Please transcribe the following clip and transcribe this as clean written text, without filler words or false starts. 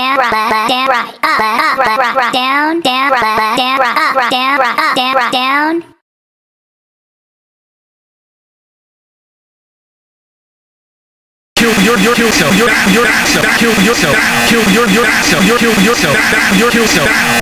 down, right, down, right, up, down, down, right, down, right, down, right, down. Kill yourself. Kill yourself. Kill yourself. Kill yourself. Kill yourself. Kill yourself.